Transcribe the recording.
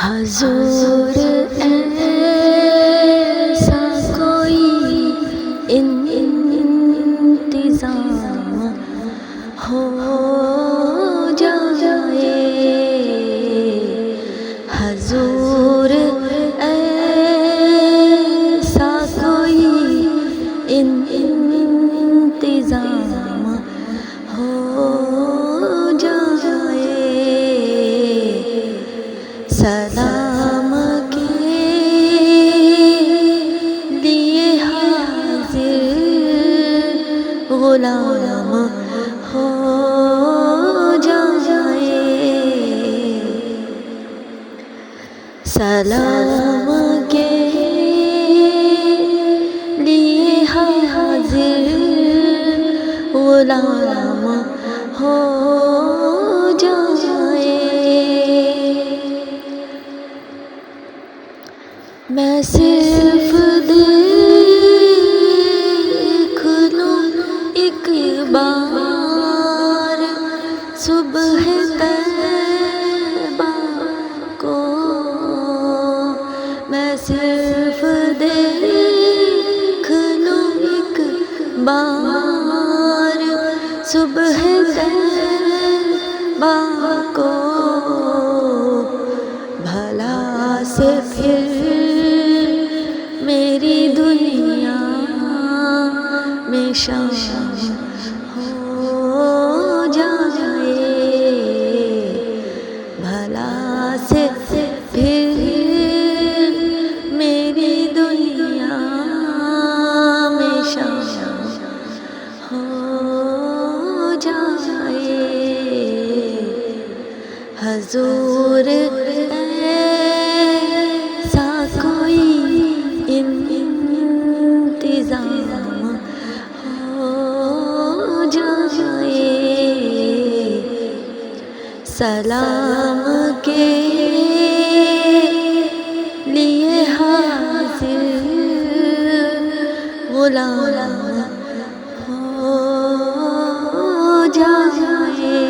حضور ایسا کوئی انتظام ہو جائے، حضور ایسا کوئی انتظام ہو جائے، سلام کے لیے حاضر غلام ہو جائے، سلام کے لیے حاضر غلام ہو جائے۔ میں صرف دیکھ لوں ایک بار صبح طیبہ کو، میں صرف دیکھ لوں ایک بار صبح طیبہ کو، بھلا سے پھر میری دنیا میں شام ہو جائے، بھلا سے پھر میری دنیا میں شام ہو جائے، حضور ایسا کوئی انتظام ہو جائے، سلام کے لیے حاضر غلام ہو جائے۔